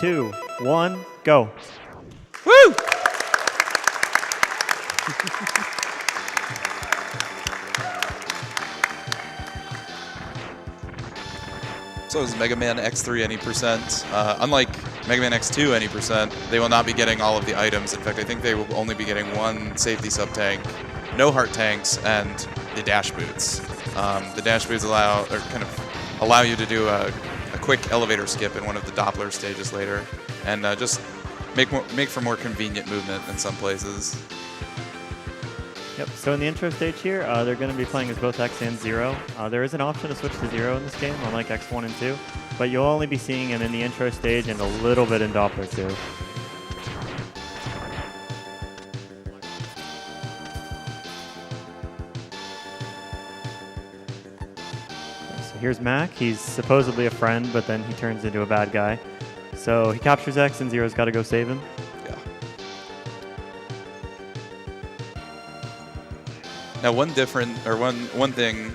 2, 1, go. Woo! So is Mega Man X3 any percent? Unlike Mega Man X2 any percent, they will not be getting all of the items. In fact, I think they will only be getting one safety sub-tank, no heart tanks, and the dash boots. The dash boots kind of allow you to do a quick elevator skip in one of the Doppler stages later, and just make for more convenient movement in some places. Yep, so in the intro stage here, they're going to be playing as both X and Zero. There is an option to switch to Zero in this game, unlike X1 and 2, but you'll only be seeing him in the intro stage and a little bit in Doppler 2. So here's Mac. He's supposedly a friend, but then he turns into a bad guy. So he captures X and Zero's got to go save him. Now, one thing,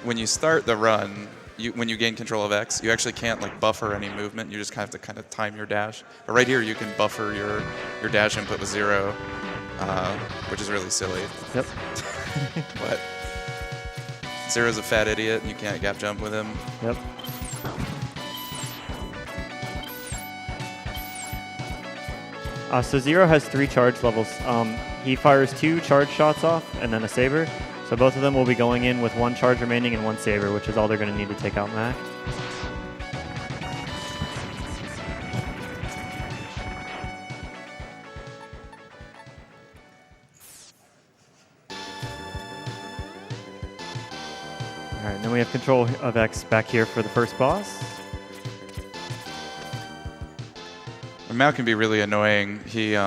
when you start the run, when you gain control of X, you actually can't like buffer any movement. You just have to kind of time your dash. But right here, you can buffer your dash input with Zero, which is really silly. Yep. But Zero's a fat idiot, and you can't gap jump with him. Yep. So Zero has 3 charge levels. He fires 2 charge shots off and then a saber. So both of them will be going in with 1 charge remaining and 1 saber, which is all they're going to need to take out Mac. All right, and then we have control of X back here for the first boss. Mao can be really annoying. He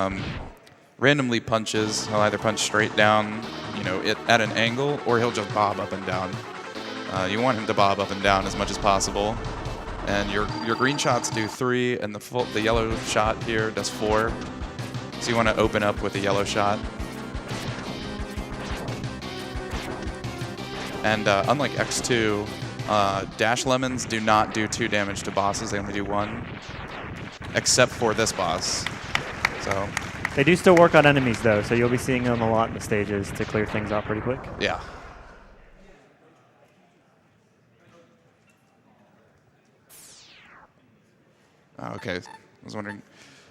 randomly punches. He'll either punch straight down, at an angle, or he'll just bob up and down. You want him to bob up and down as much as possible. And your green shots do 3, and the yellow shot here does 4. So you want to open up with a yellow shot. And unlike X2, dash lemons do not do 2 damage to bosses. They only do 1. Except for this boss. So they do still work on enemies, though, so you'll be seeing them a lot in the stages to clear things out pretty quick. Yeah. Oh, okay. I was wondering.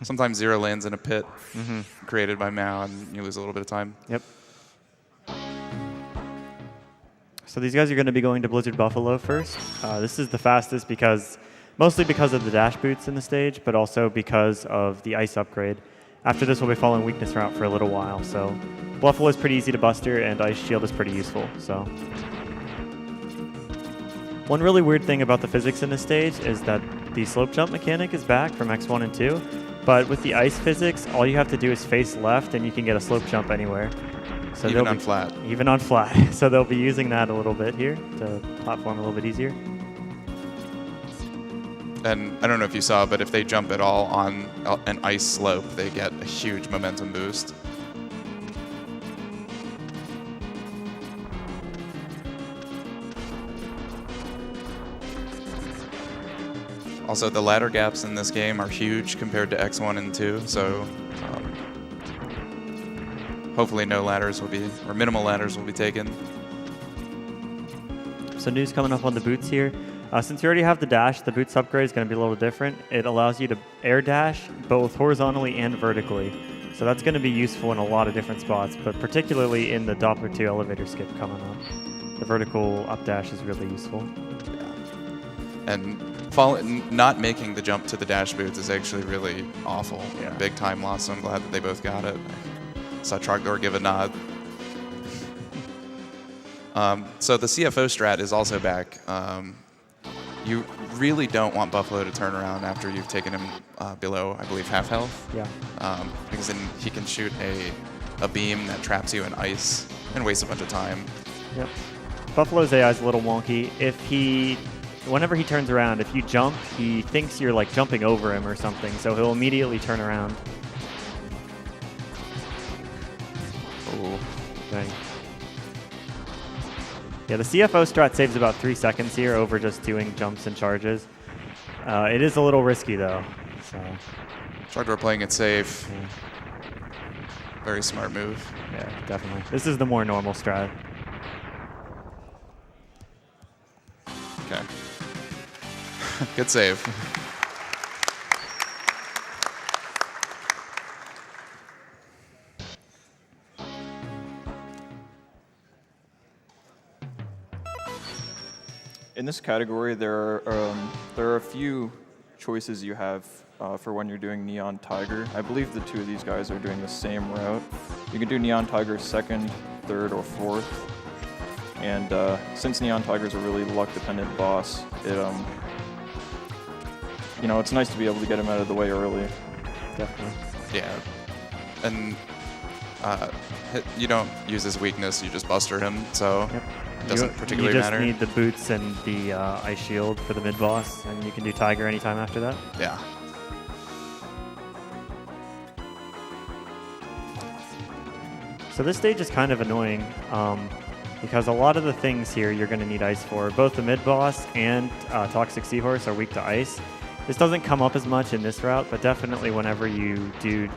Sometimes Zero lands in a pit created by Mao, and you lose a little bit of time. Yep. So these guys are going to be going to Blizzard Buffalo first. This is the fastest mostly because of the dash boots in the stage, but also because of the ice upgrade. After this, we'll be following weakness route for a little while. So Buffalo is pretty easy to buster, and Ice Shield is pretty useful. So one really weird thing about the physics in this stage is that the slope jump mechanic is back from X1 and 2, but with the ice physics, all you have to do is face left, and you can get a slope jump anywhere. So even on flat. Even on flat. So they'll be using that a little bit here to platform a little bit easier. And I don't know if you saw, but if they jump at all on an ice slope, they get a huge momentum boost. Also, the ladder gaps in this game are huge compared to X1 and 2, so hopefully no ladders will be, or minimal ladders will be taken. So news coming up on the boots here. Since you already have the dash, the boots upgrade is going to be a little different. It allows you to air dash both horizontally and vertically. So that's going to be useful in a lot of different spots, but particularly in the Doppler 2 elevator skip coming up. The vertical up dash is really useful. Yeah. And not making the jump to the dash boots is actually really awful. Yeah. Big time loss, so I'm glad that they both got it. I saw Trogdor give a nod. So the CFO strat is also back. You really don't want Buffalo to turn around after you've taken him below, I believe, half health. Yeah. Because then he can shoot a beam that traps you in ice and waste a bunch of time. Yep. Buffalo's AI is a little wonky. Whenever he turns around, if you jump, he thinks you're like jumping over him or something, so he'll immediately turn around. Oh. Okay. Yeah, the CFO strat saves about 3 seconds here over just doing jumps and charges. It is a little risky, though. So. Trogdor playing it safe. Yeah. Very smart move. Yeah, definitely. This is the more normal strat. Okay. Good save. In this category, there are a few choices you have for when you're doing Neon Tiger. I believe the two of these guys are doing the same route. You can do Neon Tiger second, third, or fourth. And since Neon Tiger is a really luck-dependent boss, it's nice to be able to get him out of the way early. Definitely. Yeah. And you don't use his weakness, you just buster him, so Yep. it doesn't particularly matter. You just need the boots and the ice shield for the mid-boss, and you can do Tiger anytime after that. Yeah. So this stage is kind of annoying because a lot of the things here you're going to need ice for. Both the mid-boss and Toxic Seahorse are weak to ice. This doesn't come up as much in this route, but definitely whenever you do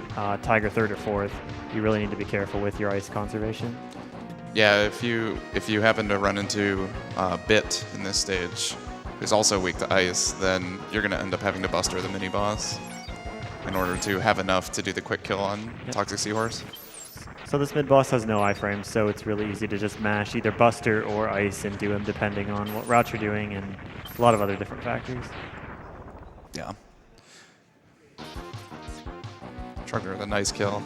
Tiger third or fourth, you really need to be careful with your ice conservation. Yeah, if you happen to run into Bit in this stage, who's also weak to ice, then you're going to end up having to buster the mini-boss in order to have enough to do the quick kill on Toxic Seahorse. So this mid-boss has no iframes, so it's really easy to just mash either buster or ice and do him depending on what route you're doing and a lot of other different factors. Yeah. Trogdor with a nice kill.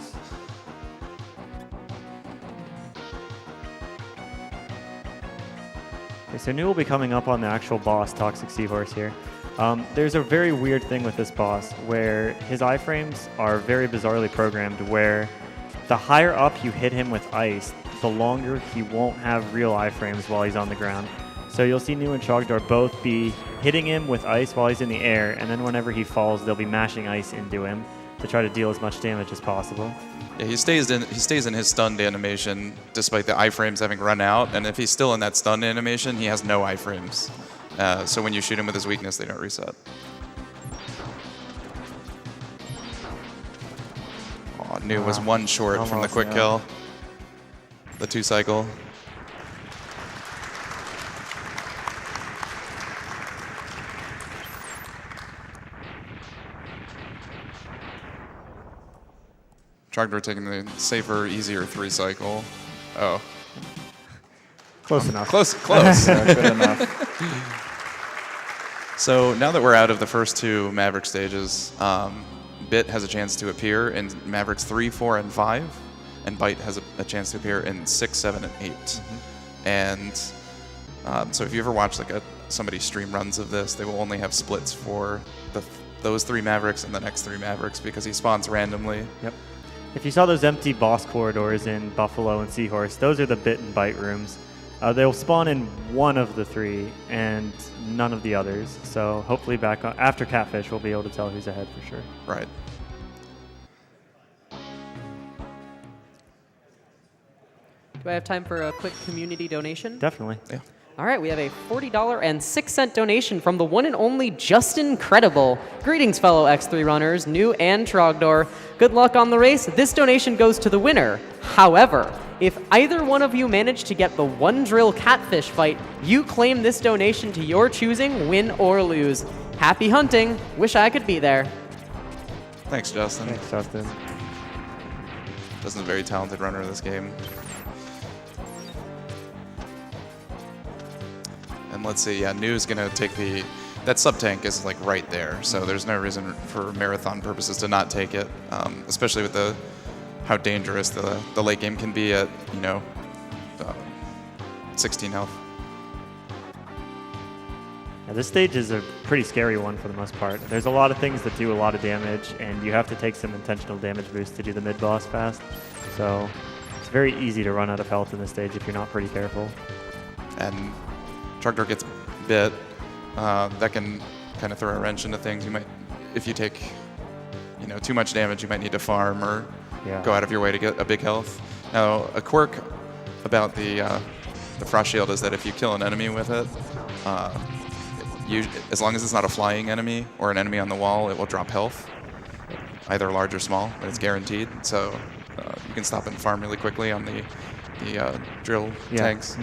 Okay, so New will be coming up on the actual boss, Toxic Seahorse here. There's a very weird thing with this boss where his iframes are very bizarrely programmed where the higher up you hit him with ice, the longer he won't have real iframes while he's on the ground. So you'll see New and Trogdor both be hitting him with ice while he's in the air, and then whenever he falls, they'll be mashing ice into him to try to deal as much damage as possible. Yeah, he stays in his stunned animation despite the iframes having run out, and if he's still in that stunned animation, he has no iframes. So when you shoot him with his weakness, they don't reset. Oh, New was one short from the quick kill. The 2-cycle. Trogdor taking the safer, easier 3-cycle. Oh. Close enough. Close. Yeah, good enough. So now that we're out of the first two Maverick stages, Bit has a chance to appear in Mavericks 3, 4, and 5, and Bite has a chance to appear in 6, 7, and 8. Mm-hmm. And so if you ever watch somebody stream runs of this, they will only have splits for those 3 Mavericks and the next 3 Mavericks because he spawns randomly. Yep. If you saw those empty boss corridors in Buffalo and Seahorse, those are the Bit and Bite rooms. They'll spawn in one of the 3 and none of the others. So hopefully after Catfish, we'll be able to tell who's ahead for sure. Right. Do I have time for a quick community donation? Definitely. Yeah. All right, we have a $40.06 donation from the one and only Justin Credible. Greetings, fellow X3 runners, New and Trogdor. Good luck on the race. This donation goes to the winner. However, if either one of you manage to get the one drill catfish fight, you claim this donation to your choosing, win or lose. Happy hunting. Wish I could be there. Thanks, Justin. Thanks, Justin. Justin's a very talented runner in this game. And let's see, yeah, New's gonna take that sub-tank is like right there, so there's no reason for marathon purposes to not take it, especially with how dangerous the late game can be at, 16 health. Yeah, this stage is a pretty scary one for the most part. There's a lot of things that do a lot of damage, and you have to take some intentional damage boosts to do the mid-boss fast. So it's very easy to run out of health in this stage if you're not pretty careful. And Trogdor gets Bit. That can kind of throw a wrench into things. You might, if you take, too much damage, you might need to farm or go out of your way to get a big health. Now, a quirk about the Frost Shield is that if you kill an enemy with it, as long as it's not a flying enemy or an enemy on the wall, it will drop health, either large or small, but it's guaranteed. So you can stop and farm really quickly on the drill tanks.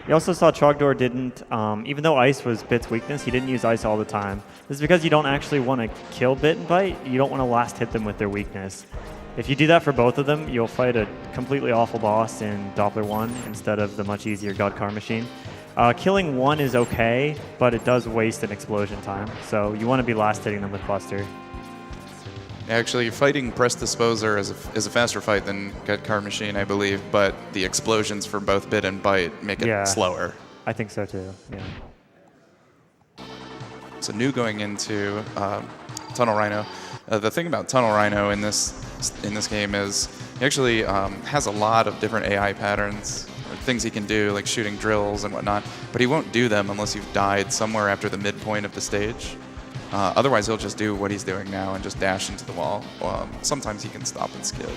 You also saw Trogdor didn't, even though ice was Bit's weakness, he didn't use ice all the time. This is because you don't actually want to kill Bit and Bite. You don't want to last hit them with their weakness. If you do that for both of them, you'll fight a completely awful boss in Doppler 1 instead of the much easier God Car Machine. Killing one is okay, but it does waste an explosion time. So you want to be last hitting them with Buster. Actually, fighting Press Disposer is a faster fight than God Car Machine, I believe, but the explosions for both Bit and Bite make it slower. I think so too, yeah. So new going into Tunnel Rhino. The thing about Tunnel Rhino in this game is he actually has a lot of different AI patterns, things he can do, like shooting drills and whatnot, but he won't do them unless you've died somewhere after the midpoint of the stage. Otherwise, he'll just do what he's doing now and just dash into the wall. Sometimes he can stop and skid,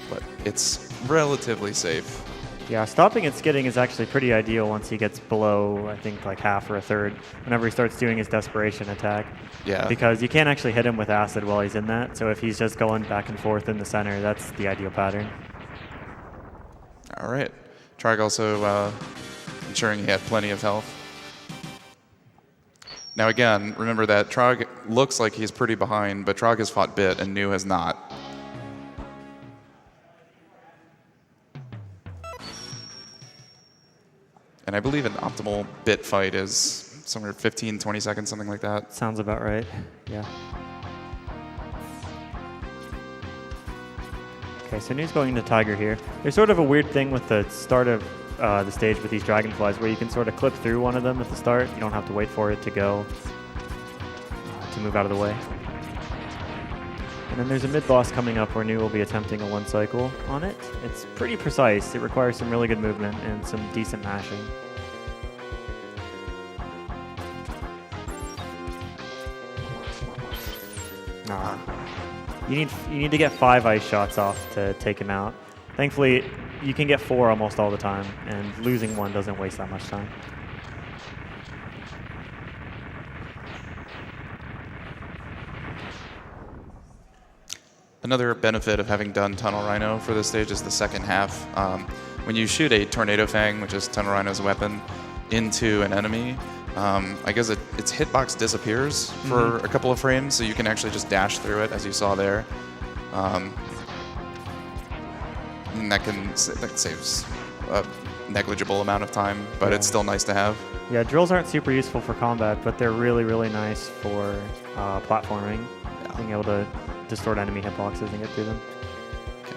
but it's relatively safe. Yeah, stopping and skidding is actually pretty ideal once he gets below, I think, like half or a third, whenever he starts doing his desperation attack. Yeah. Because you can't actually hit him with acid while he's in that, so if he's just going back and forth in the center, that's the ideal pattern. All right. Trog also ensuring he had plenty of health. Now again, remember that Trog looks like he's pretty behind, but Trog has fought Bit and New has not. And I believe an optimal Bit fight is somewhere 15, 20 seconds, something like that. Sounds about right, yeah. Okay, so New's going into Tiger here. There's sort of a weird thing with the start of the stage with these dragonflies where you can sort of clip through one of them at the start. You don't have to wait for it to go to move out of the way. And then there's a mid-boss coming up where New will be attempting a one cycle on it. It's pretty precise. It requires some really good movement and some decent mashing. You need to get 5 ice shots off to take him out. Thankfully, you can get 4 almost all the time, and losing 1 doesn't waste that much time. Another benefit of having done Tunnel Rhino for this stage is the second half. When you shoot a Tornado Fang, which is Tunnel Rhino's weapon, into an enemy, I guess its hitbox disappears for a couple of frames, so you can actually just dash through it, as you saw there. And that saves a negligible amount of time, but it's still nice to have. Yeah, drills aren't super useful for combat, but they're really, really nice for platforming, being able to distort enemy hitboxes and get through them. Okay.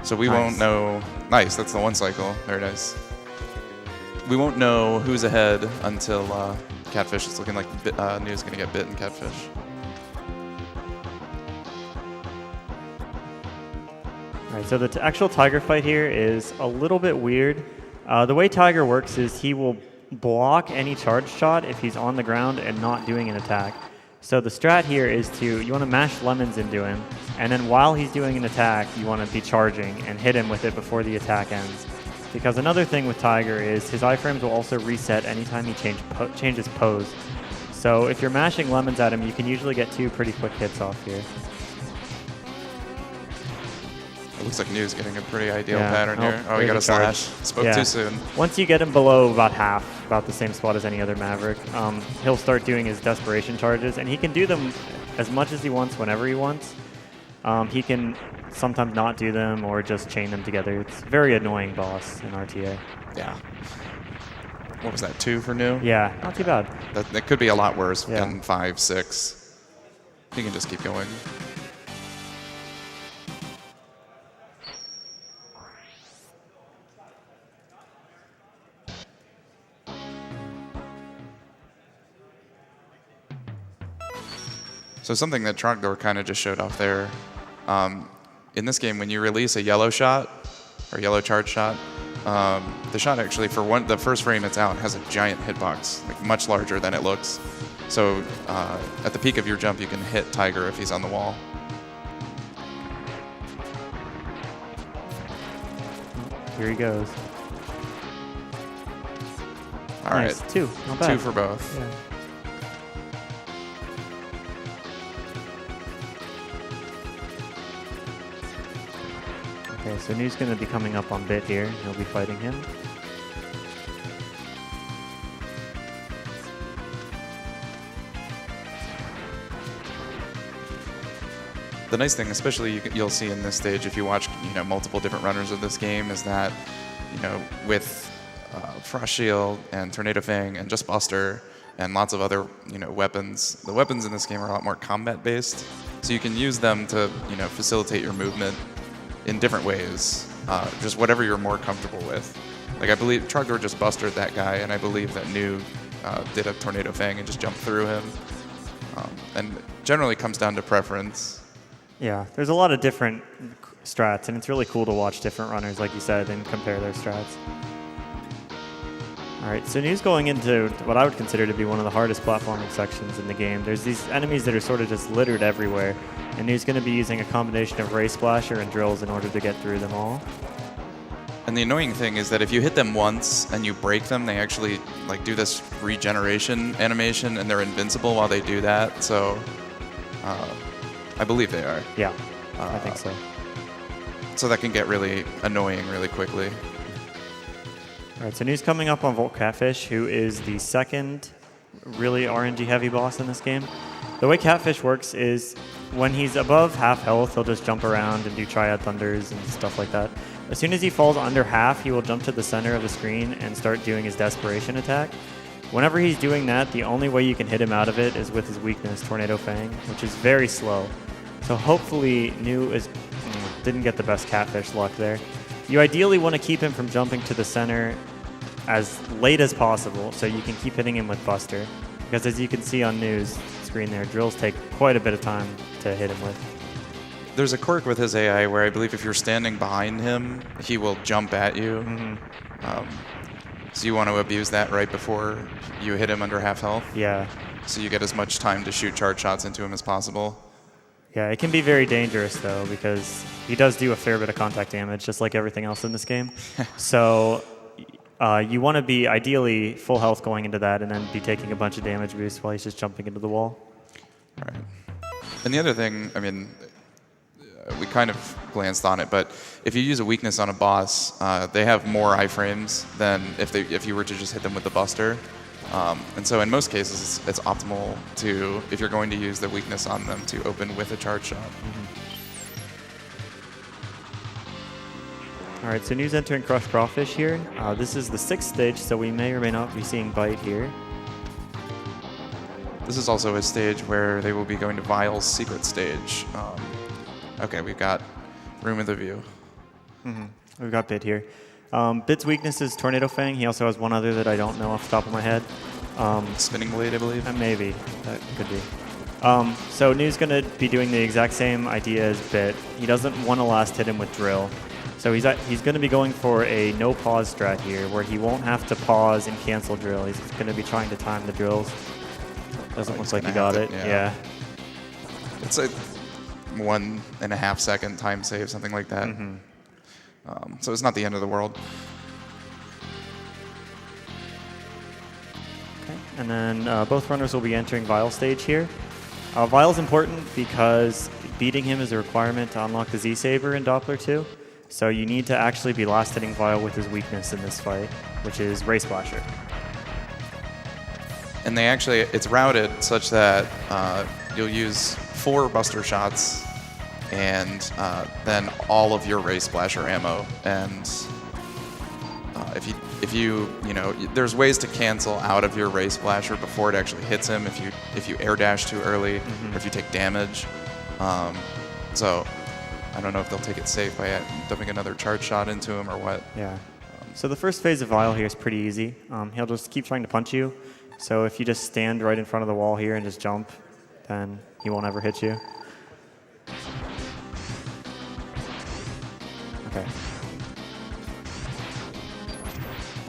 So we won't know. Nice, that's the one cycle. Very nice. We won't know who's ahead until Catfish is looking like New's going to get bit in Catfish. All right, so the actual Tiger fight here is a little bit weird. The way Tiger works is he will block any charge shot if he's on the ground and not doing an attack. So the strat here is you want to mash lemons into him, and then while he's doing an attack, you want to be charging and hit him with it before the attack ends. Because another thing with Tiger is his iframes will also reset anytime he changes pose. So if you're mashing lemons at him, you can usually get 2 pretty quick hits off here. It looks like New's getting a pretty ideal pattern here. Oh, he got a charge. slash. Spoke too soon. Once you get him below about half, about the same spot as any other Maverick, he'll start doing his desperation charges, and he can do them as much as he wants whenever he wants. He can sometimes not do them or just chain them together. It's a very annoying boss in RTA. Yeah. What was that, 2 for New? Yeah, not too bad. That could be a lot worse than 5, 6. He can just keep going. So something that Trogdor kind of just showed off there, in this game, when you release a yellow shot, or yellow charge shot, the shot actually, for the first frame it's out, has a giant hitbox, like much larger than it looks. So at the peak of your jump, you can hit Tiger if he's on the wall. Here he goes. All right. Nice. 2. Not bad. 2 for both. Yeah. Okay, so New's going to be coming up on Bit here. He'll be fighting him. The nice thing, especially you'll see in this stage if you watch, multiple different runners of this game, is that, with Frost Shield and Tornado Fang and just Buster and lots of other, weapons, the weapons in this game are a lot more combat-based, so you can use them to, facilitate your movement in different ways, just whatever you're more comfortable with. Like I believe Trogdor just Bustered that guy, and I believe that New did a Tornado Fang and just jumped through him. And generally comes down to preference. Yeah, there's a lot of different strats, and it's really cool to watch different runners, like you said, and compare their strats. All right, so New's going into what I would consider to be one of the hardest platforming sections in the game. There's these enemies that are sort of just littered everywhere, and New's going to be using a combination of Ray Splasher and drills in order to get through them all. And the annoying thing is that if you hit them once and you break them, they actually do this regeneration animation, and they're invincible while they do that. So I believe they are. Yeah, I think so. So that can get really annoying really quickly. All right, so New's coming up on Volt Catfish, who is the second really RNG-heavy boss in this game. The way Catfish works is when he's above half health, he'll just jump around and do Triad Thunders and stuff like that. As soon as he falls under half, he will jump to the center of the screen and start doing his Desperation attack. Whenever he's doing that, the only way you can hit him out of it is with his weakness, Tornado Fang, which is very slow. So hopefully New didn't get the best Catfish luck there. You ideally want to keep him from jumping to the center as late as possible so you can keep hitting him with Buster. Because as you can see on New's screen there, drills take quite a bit of time to hit him with. There's a quirk with his AI where I believe if you're standing behind him, he will jump at you. So you want to abuse that right before you hit him under half health. Yeah. So you get as much time to shoot charge shots into him as possible. Yeah, it can be very dangerous, though, because he does do a fair bit of contact damage, just like everything else in this game. So you want to be ideally full health going into that and then be taking a bunch of damage boosts while he's just jumping into the wall. Right. And the other thing, I mean, we kind of glanced on it, but if you use a weakness on a boss, they have more iframes than if you were to just hit them with the Buster. And so in most cases, it's optimal to, if you're going to use the weakness on them, to open with a charge shot. All right, so New's entering Crush Crawfish here. This is the 6th stage, so we may or may not be seeing Bite here. This is also a stage where they will be going to Vile's secret stage. Okay, we've got Room of the View. We've got Bit here. Bit's weakness is Tornado Fang. He also has one other that I don't know off the top of my head. Spinning Blade, I believe. Maybe. That could be. So New's going to be doing the exact same idea as Bit. He doesn't want to last hit him with Drill. So he's going to be going for a no pause strat here, where he won't have to pause and cancel Drill. He's going to be trying to time the drills. Doesn't look like he got it. Yeah. It's like 1.5 second time save, something like that. So it's not the end of the world. Okay. And then both runners will be entering Vile stage here. Vile's important because beating him is a requirement to unlock the Z-Saber in Doppler 2. So you need to actually be last hitting Vile with his weakness in this fight, which is Ray Splasher. And they actually, it's routed such that you'll use 4 Buster shots and then all of your Ray Splasher ammo. And if you there's ways to cancel out of your Ray Splasher before it actually hits him if you air dash too early or if you take damage. So I don't know if they'll take it safe by dumping another charge shot into him or what. Yeah. So the first phase of Vile here is pretty easy. He'll just keep trying to punch you. So if you just stand right in front of the wall here and just jump, then he won't ever hit you. Okay.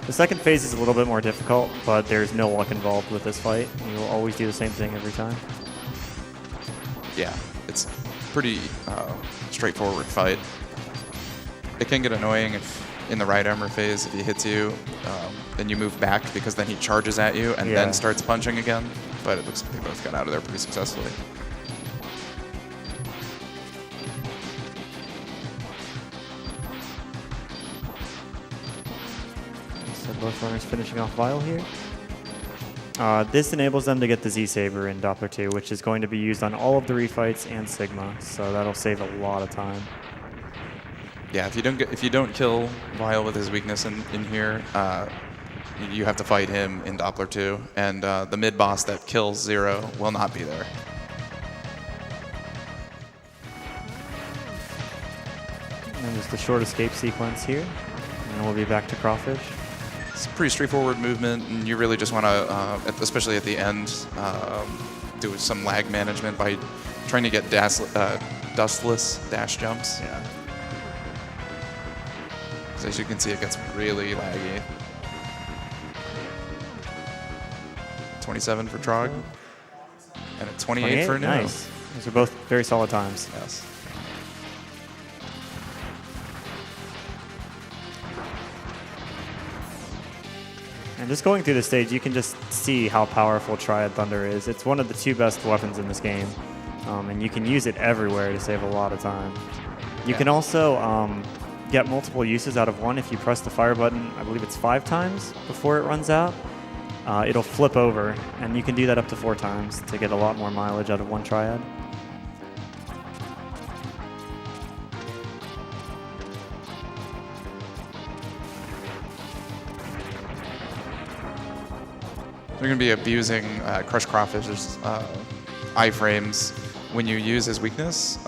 The second phase is a little bit more difficult, but there's no luck involved with this fight. You will always do the same thing every time. Yeah, it's pretty straightforward fight. It can get annoying in the right armor phase, if he hits you, then you move back because then he charges at you and then starts punching again. But it looks like they both got out of there pretty successfully. So both runners finishing off Vile here. This enables them to get the Z-Saber in Doppler 2, which is going to be used on all of the refights and Sigma, so that'll save a lot of time. Yeah, if you don't kill Vile with his weakness in here, you have to fight him in Doppler 2, and the mid boss that kills Zero will not be there. And just a short escape sequence here, and we'll be back to Crawfish. It's a pretty straightforward movement, and you really just want to, especially at the end, do some lag management by trying to get dustless dash jumps. Yeah. So as you can see, it gets really laggy. 27 for Trog, and a 28 for Neo. Nice. Those are both very solid times. Yes. And just going through the stage, you can just see how powerful Triad Thunder is. It's one of the 2 best weapons in this game, and you can use it everywhere to save a lot of time. You can also get multiple uses out of one if you press the fire button, I believe it's 5 times before it runs out. It'll flip over, and you can do that up to 4 times to get a lot more mileage out of one Triad. They're going to be abusing Crush Crawfish's iframes. When you use his weakness,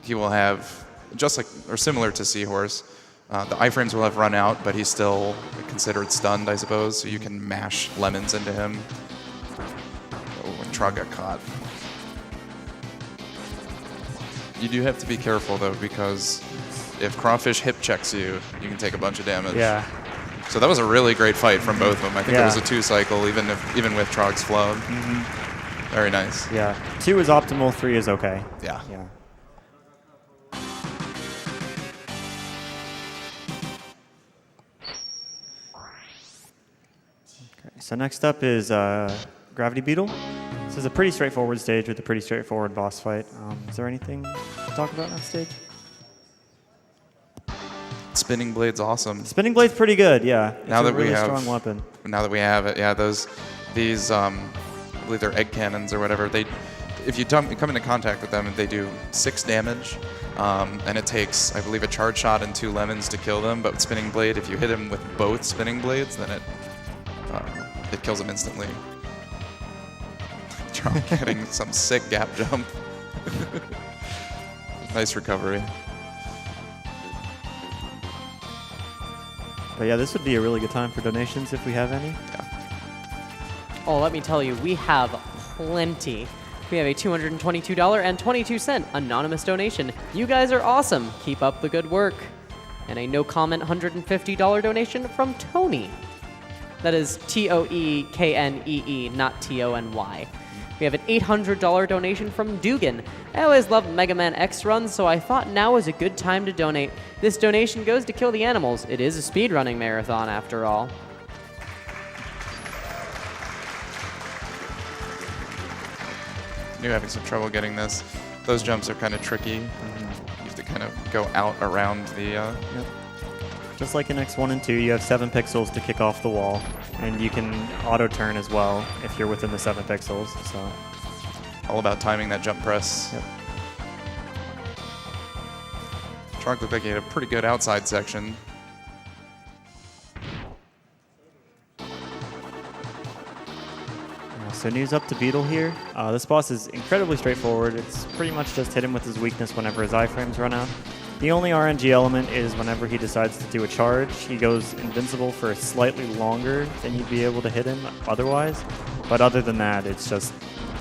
he will have, just like, or similar to Seahorse, the iframes will have run out, but he's still considered stunned, I suppose, so you can mash lemons into him. Oh, and Trog got caught. You do have to be careful, though, because if Crawfish hip checks you, you can take a bunch of damage. Yeah. So that was a really great fight from both of them. I think it was a 2-cycle, even with Trog's flow. Very nice. Yeah. 2 is optimal, 3 is okay. Yeah. Yeah. Okay, so next up is Gravity Beetle. This is a pretty straightforward stage with a pretty straightforward boss fight. Is there anything to talk about on that stage? Spinning Blade's awesome. Spinning Blade's pretty good, yeah. It's Now a that really we have, strong weapon. Now that we have it, yeah, these I believe they're egg cannons or whatever. If you come into contact with them, they do 6 damage, and it takes, I believe, a charge shot and 2 lemons to kill them. But with Spinning Blade, if you hit him with both Spinning Blades, then it kills him instantly. Trump getting some sick gap jump. Nice recovery. But yeah, this would be a really good time for donations if we have any. Yeah. Oh, let me tell you, we have plenty. We have a $222.22 anonymous donation. You guys are awesome. Keep up the good work. And a no comment $150 donation from Tony. That is Toeknee, not Tony. We have an $800 donation from Dugan. I always loved Mega Man X runs, so I thought now is a good time to donate. This donation goes to Kill the Animals. It is a speedrunning marathon, after all. You're having some trouble getting this. Those jumps are kind of tricky. You have to kind of go out around the... Yep. Just like in X1 and 2, you have 7 pixels to kick off the wall, and you can auto-turn as well if you're within the 7 pixels. So all about timing that jump press. Yep. Trog looked like he had a pretty good outside section. So news up to Beetle here. This boss is incredibly straightforward. It's pretty much just hit him with his weakness whenever his iframes run out. The only RNG element is whenever he decides to do a charge, he goes invincible for slightly longer than you'd be able to hit him otherwise. But other than that, it's just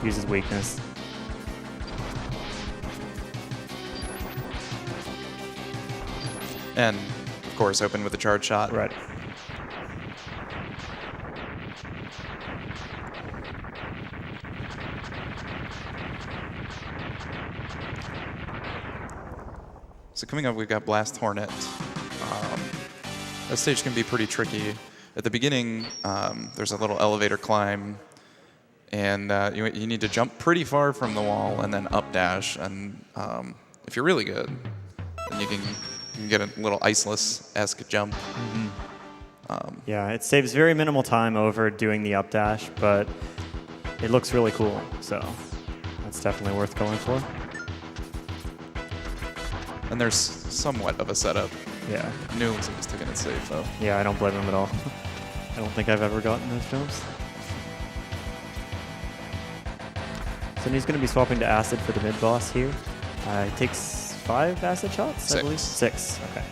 uses weakness. And, of course, open with a charge shot. Right. So coming up, we've got Blast Hornet. That stage can be pretty tricky. At the beginning, there's a little elevator climb, and you need to jump pretty far from the wall and then up dash. And if you're really good, then you can get a little iceless-esque jump. Yeah, it saves very minimal time over doing the up dash, but it looks really cool, so that's definitely worth going for. And there's somewhat of a setup. Yeah. Newell seems taking it safe, though. Yeah, I don't blame him at all. I don't think I've ever gotten those jumps. So he's going to be swapping to acid for the mid-boss here. He takes 5 acid shots, I believe? 6, okay.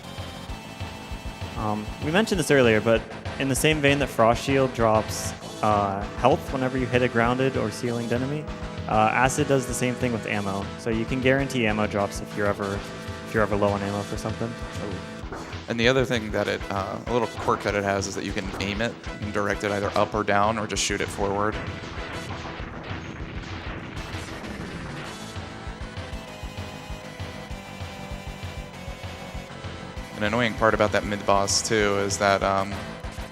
We mentioned this earlier, but in the same vein that Frost Shield drops health whenever you hit a grounded or ceilinged enemy, acid does the same thing with ammo. So you can guarantee ammo drops if you're ever low on ammo for something. And the other thing that a little quirk that it has is that you can aim it and direct it either up or down or just shoot it forward. An annoying part about that mid-boss, too, is that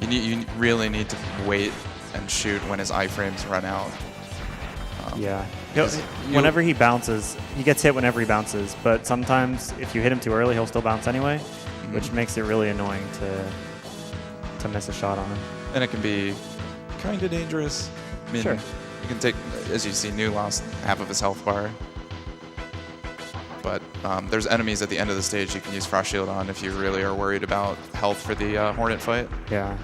you really need to wait and shoot when his iframes run out. Yeah. Whenever he bounces, he gets hit whenever he bounces, but sometimes if you hit him too early, he'll still bounce anyway, which makes it really annoying to miss a shot on him. And it can be kind of dangerous. I mean, sure. You can take, as you see, New lost half of his health bar. But there's enemies at the end of the stage you can use Frost Shield on if you really are worried about health for the Hornet fight. Yeah.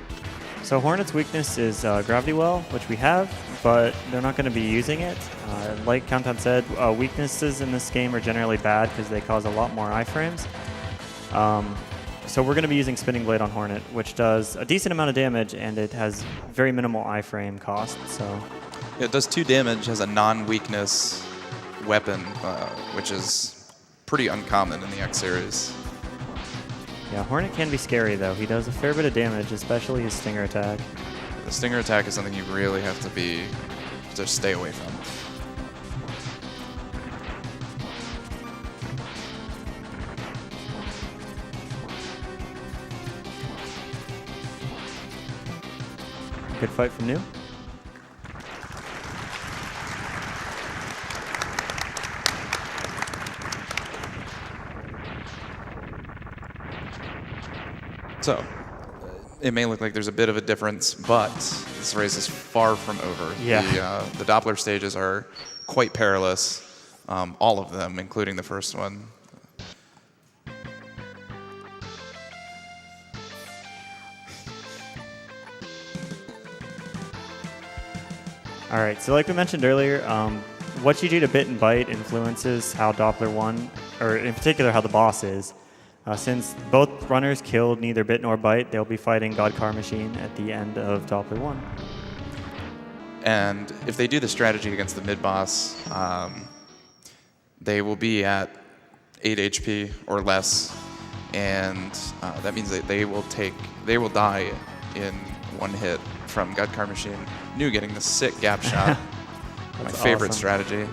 So Hornet's weakness is Gravity Well, which we have, but they're not going to be using it. Like Countdown said, weaknesses in this game are generally bad because they cause a lot more iframes. So we're going to be using Spinning Blade on Hornet, which does a decent amount of damage, and it has very minimal iframe cost. So yeah, it does 2 damage, has a non-weakness weapon, which is pretty uncommon in the X series. Yeah, Hornet can be scary, though. He does a fair bit of damage, especially his Stinger attack. The Stinger attack is something you really have to stay away from. Good fight from New. So, it may look like there's a bit of a difference, but this race is far from over. Yeah. The Doppler stages are quite perilous, all of them, including the first one. All right, so like we mentioned earlier, what you do to bit and bite influences how Doppler 1, or in particular how the boss is. Since both runners killed neither bit nor bite, they'll be fighting God Car Machine at the end of Doppler 1. And if they do the strategy against the mid-boss, they will be at 8 HP or less, and that means that they will die in 1 hit from God Car Machine. New getting the sick gap shot. My favorite awesome. strategy.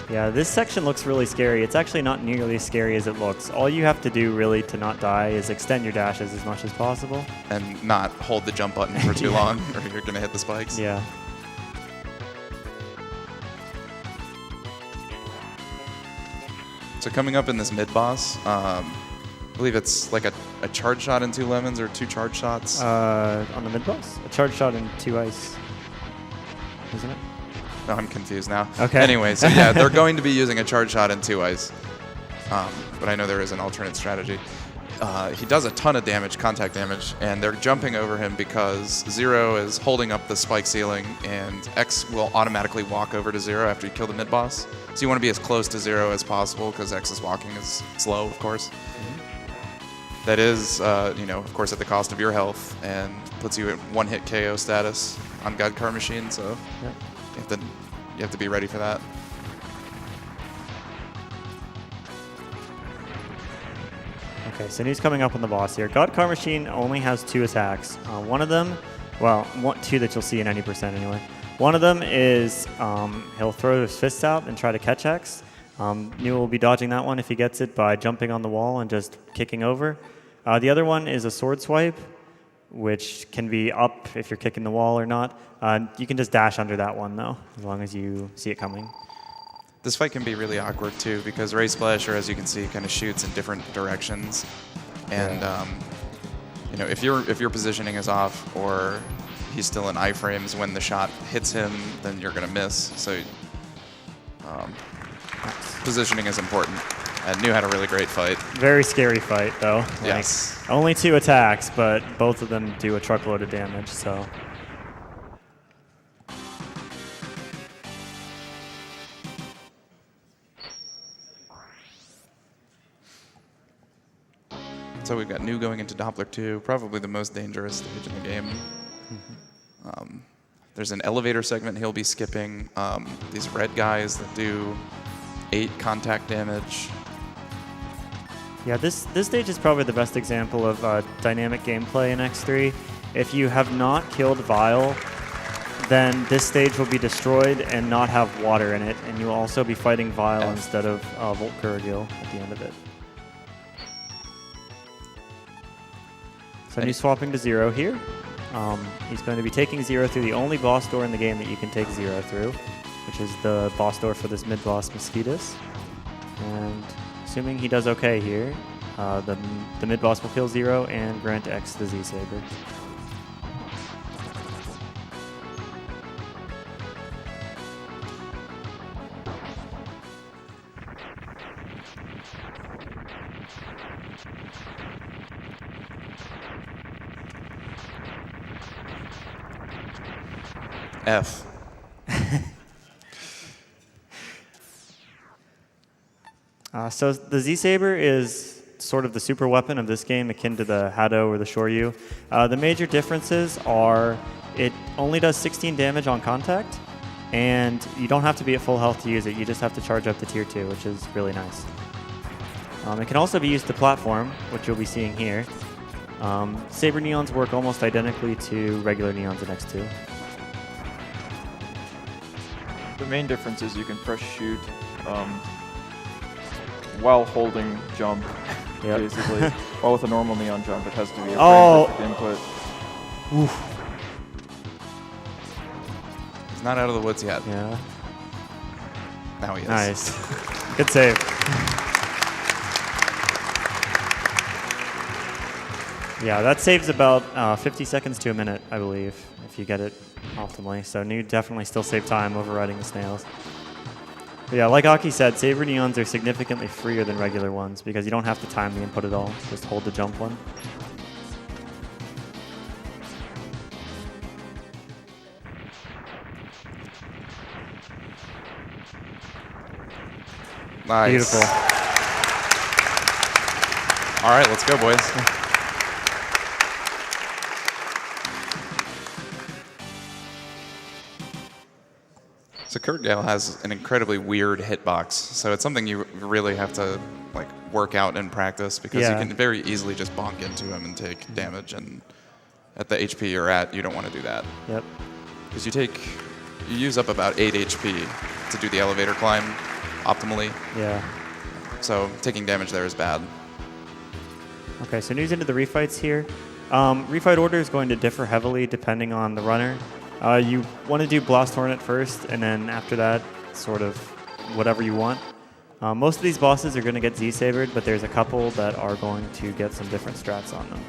Yeah, this section looks really scary. It's actually not nearly as scary as it looks. All you have to do really to not die is extend your dashes as much as possible. And not hold the jump button for too long, or you're going to hit the spikes. Yeah. So coming up in this mid-boss, I believe it's like a charge shot and 2 lemons, or 2 charge shots. On the mid-boss? A charge shot and 2 ice, isn't it? No, I'm confused now. Okay. Anyway, so yeah, they're going to be using a charge shot and 2 ice. But I know there is an alternate strategy. He does a ton of damage, contact damage, and they're jumping over him because Zero is holding up the spike ceiling, and X will automatically walk over to Zero after you kill the mid-boss. So you want to be as close to Zero as possible because X's walking is slow, of course. Mm-hmm. That is, of course, at the cost of your health, and puts you at 1-hit KO status on God Car Machine, so Yep. you have to be ready for that. Okay, so he's coming up on the boss here. God Car Machine only has 2 attacks. One of them, well, 2 that you'll see in any percent anyway. One of them is he'll throw his fists out and try to catch X. New will be dodging that one if he gets it by jumping on the wall and just kicking over. The other one is a sword swipe, which can be up if you're kicking the wall or not. You can just dash under that one, though, as long as you see it coming. This fight can be really awkward, too, because Ray Splasher, as you can see, kind of shoots in different directions. And, you know, if your positioning is off or he's still in iframes when the shot hits him, then you're going to miss. So positioning is important. And New had a really great fight. Very scary fight, though. Yes. Like, only 2 attacks, but both of them do a truckload of damage, so. So we've got New going into Doppler 2, probably the most dangerous stage in the game. There's an elevator segment he'll be skipping. These red guys that do 8 contact damage. Yeah, this stage is probably the best example of dynamic gameplay in X3. If you have not killed Vile, then this stage will be destroyed and not have water in it, and you will also be fighting Vile instead of Volt Kuragil at the end of it. So New swapping to 0 here. He's going to be taking 0 through the only boss door in the game that you can take 0 through, which is the boss door for this mid-boss Mosquitos. And assuming he does okay here, the mid-boss will kill 0 and grant X the Z-Saber. F. So the Z-Saber is sort of the super weapon of this game, akin to the Hado or the Shoryu. The major differences are it only does 16 damage on contact, and you don't have to be at full health to use it. You just have to charge up to tier 2, which is really nice. It can also be used to platform, which you'll be seeing here. Saber Neons work almost identically to regular Neons in X2. The main difference is you can press shoot while holding jump, basically. While with a normal Neon jump, it has to be a frame-perfect input. Oof. He's not out of the woods yet. Yeah. Now he is. Nice. Good save. Yeah, that saves about 50 seconds to a minute, I believe, if you get it optimally. So New definitely still save time overriding the snails. But yeah, like Aki said, Saber Neons are significantly freer than regular ones because you don't have to time the input at all. Just hold the jump one. Nice. Beautiful. All right, let's go, boys. So Kurtgale has an incredibly weird hitbox, so it's something you really have to like work out and practice because you can very easily just bonk into him and take damage, and at the HP you're at, you don't want to do that. Yep. Because you use up about 8 HP to do the elevator climb optimally. Yeah. So taking damage there is bad. Okay, so New's into the refights here. Refight order is going to differ heavily depending on the runner. You want to do Blast Hornet first, and then after that, sort of whatever you want. Most of these bosses are going to get Z-Sabered, but there's a couple that are going to get some different strats on them.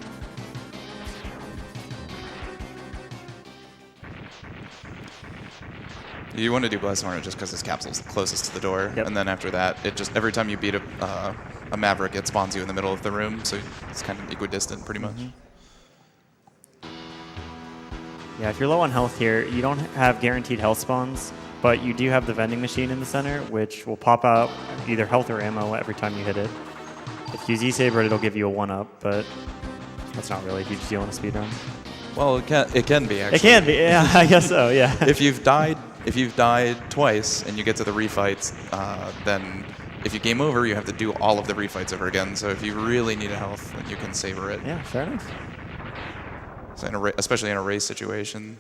You want to do Blast Hornet just because his capsule's closest to the door, and then after that, it just every time you beat a Maverick, it spawns you in the middle of the room, so it's kind of equidistant, pretty much. Yeah, if you're low on health here, you don't have guaranteed health spawns, but you do have the vending machine in the center, which will pop out either health or ammo every time you hit it. If you Z-Saber it, it'll give you a 1-up, but that's not really a huge deal in a speedrun. Well, it can be, actually. It can be, yeah, I guess so, yeah. If you've died twice and you get to the refights, then if you game over, you have to do all of the refights over again. So if you really need a health, then you can savor it. Yeah, fair enough. So especially in a race situation.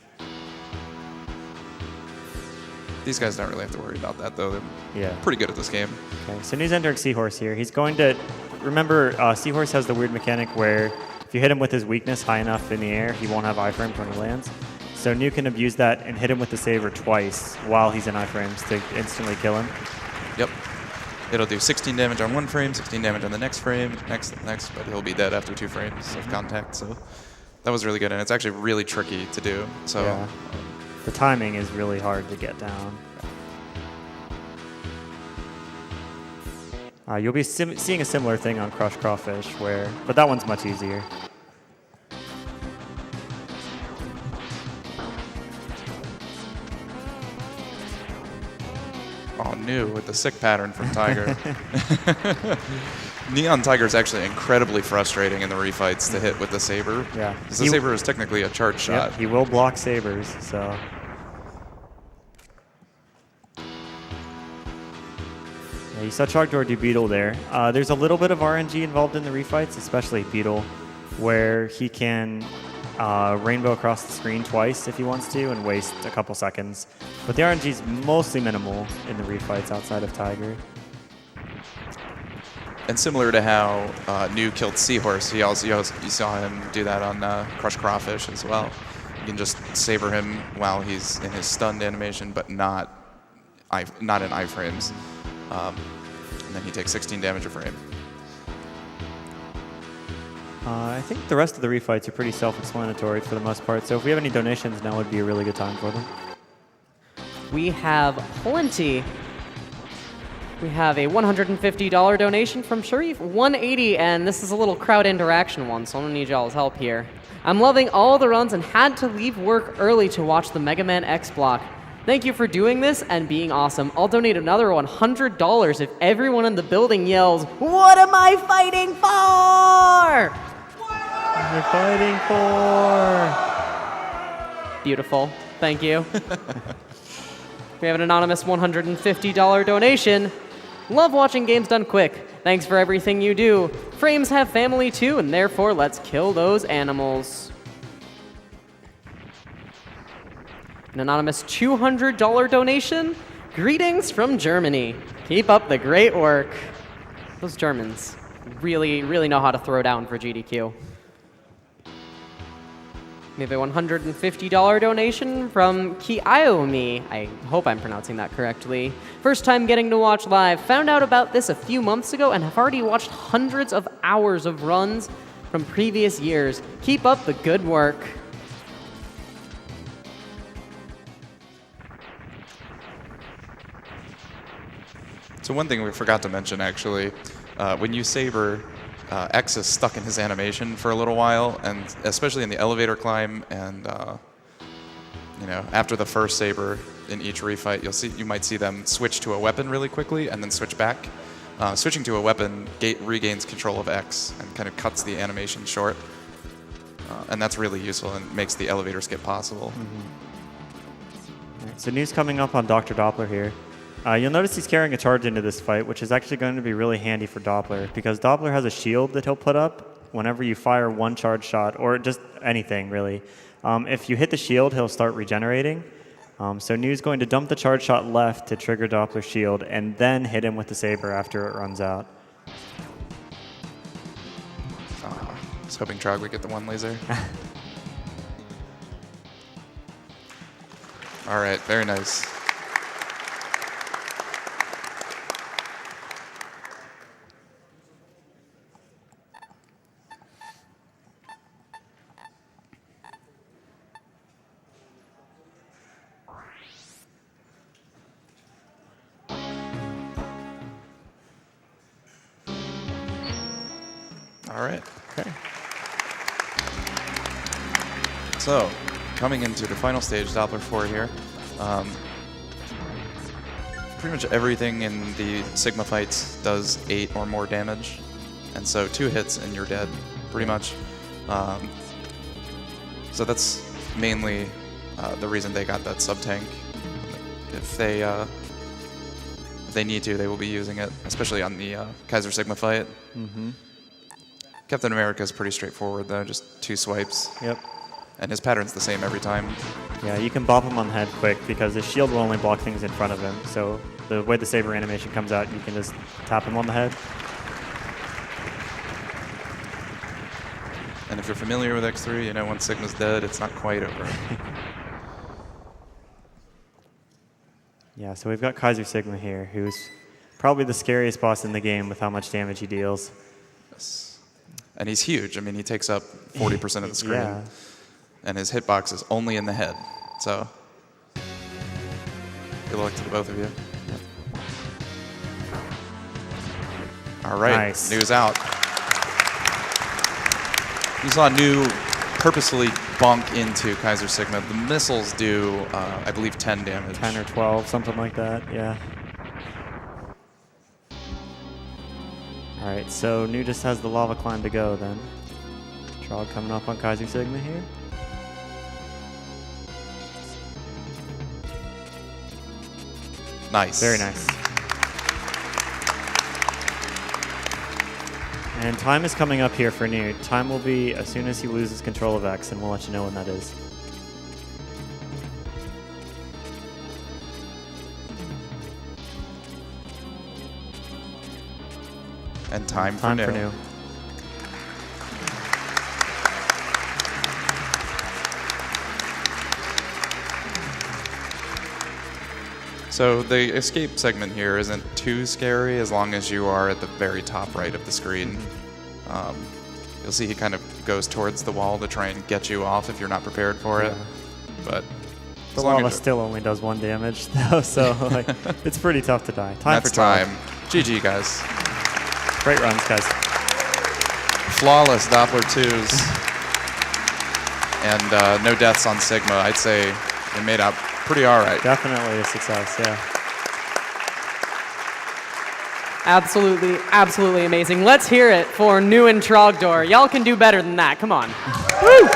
These guys don't really have to worry about that, though. They're pretty good at this game. Okay, so New's entering Seahorse here. He's going to remember, Seahorse has the weird mechanic where if you hit him with his weakness high enough in the air, he won't have iframes when he lands. So Nu can abuse that and hit him with the saber twice while he's in iframes to instantly kill him. Yep. It'll do 16 damage on one frame, 16 damage on the next frame, next, but he'll be dead after 2 frames of contact. So that was really good, and it's actually really tricky to do. So yeah. The timing is really hard to get down. You'll be seeing a similar thing on Crush Crawfish, but that one's much easier. Oh, Nu with the sick pattern from Tiger. Neon Tiger is actually incredibly frustrating in the refights to hit with the saber. Yeah. Because the saber is technically a charge shot. Yep, he will block sabers, so. Yeah, you saw Trogdor do Beetle there. There's a little bit of RNG involved in the refights, especially Beetle, where he can rainbow across the screen twice if he wants to and waste a couple seconds. But the RNG is mostly minimal in the refights outside of Tiger. And similar to how Nu killed Seahorse, you saw him do that on Crush Crawfish as well. You can just saber him while he's in his stunned animation, but not in iframes. And then he takes 16 damage a frame. I think the rest of the refights are pretty self-explanatory for the most part, so if we have any donations, now would be a really good time for them. We have plenty. We have a $150 donation from Sharif, 180, and this is a little crowd interaction one, so I'm gonna need y'all's help here. I'm loving all the runs and had to leave work early to watch the Mega Man X block. Thank you for doing this and being awesome. I'll donate another $100 if everyone in the building yells, "What am I fighting for?" We're fighting for. Beautiful. Thank you. We have an anonymous $150 donation. Love watching games done quick. Thanks for everything you do. Frames have family too, and therefore let's kill those animals. An anonymous $200 donation. Greetings from Germany. Keep up the great work. Those Germans really, really know how to throw down for GDQ. We have a $150 donation from Kiaomi. I hope I'm pronouncing that correctly. First time getting to watch live. Found out about this a few months ago and have already watched hundreds of hours of runs from previous years. Keep up the good work. So one thing we forgot to mention, actually, when you saber, X is stuck in his animation for a little while, and especially in the elevator climb, and after the first saber in each refight, you might see them switch to a weapon really quickly and then switch back. Switching to a weapon regains control of X and kind of cuts the animation short, and that's really useful and makes the elevator skip possible. Mm-hmm. Right, so news coming up on Dr. Doppler here. You'll notice he's carrying a charge into this fight, which is actually going to be really handy for Doppler, because Doppler has a shield that he'll put up whenever you fire one charge shot, or just anything, really. If you hit the shield, he'll start regenerating. So Nu's going to dump the charge shot left to trigger Doppler's shield, and then hit him with the saber after it runs out. I was hoping Trog would get the one laser. All right, very nice. All right. Okay. So, coming into the final stage, Doppler 4 here. Pretty much everything in the Sigma fights does 8 or more damage. And so 2 hits and you're dead, pretty much. So that's mainly the reason they got that sub-tank. If they need to, they will be using it, especially on the Kaiser Sigma fight. Mm-hmm. Captain America is pretty straightforward, though, just 2 swipes. Yep. And his pattern's the same every time. Yeah, you can bop him on the head quick because his shield will only block things in front of him. So the way the saber animation comes out, you can just tap him on the head. And if you're familiar with X3, you know once Sigma's dead, it's not quite over. Yeah, so we've got Kaiser Sigma here, who's probably the scariest boss in the game with how much damage he deals. Yes. And he's huge. I mean, he takes up 40% of the screen. Yeah. And his hitbox is only in the head. So, good luck to the both of you. All right, Nice. Nu's out. You saw Nu purposefully bonk into Kaiser Sigma. The missiles do, I believe, 10 damage. 10 or 12, something like that, yeah. All right, so Nu just has the lava climb to go then. Trog coming up on Kaiser Sigma here. Nice. Very nice. And time is coming up here for Nu. Time will be as soon as he loses control of X, and we'll let you know when that is. And time for Time Nu. for Nu. So the escape segment here isn't too scary as long as you are at the very top right of the screen. You'll see he kind of goes towards the wall to try and get you off if you're not prepared for it. But The as long lava as still only does 1 damage, though, so like, it's pretty tough to die. Time that's for Trog. time. GG, guys. Great runs, guys. Flawless Doppler 2s. And no deaths on Sigma. I'd say they made out pretty all right. Definitely a success, yeah. Absolutely, absolutely amazing. Let's hear it for Nu and Trogdor. Y'all can do better than that. Come on. Woo!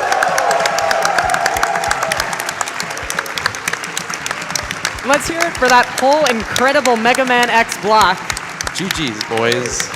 Let's hear it for that whole incredible Mega Man X block. GG's, boys.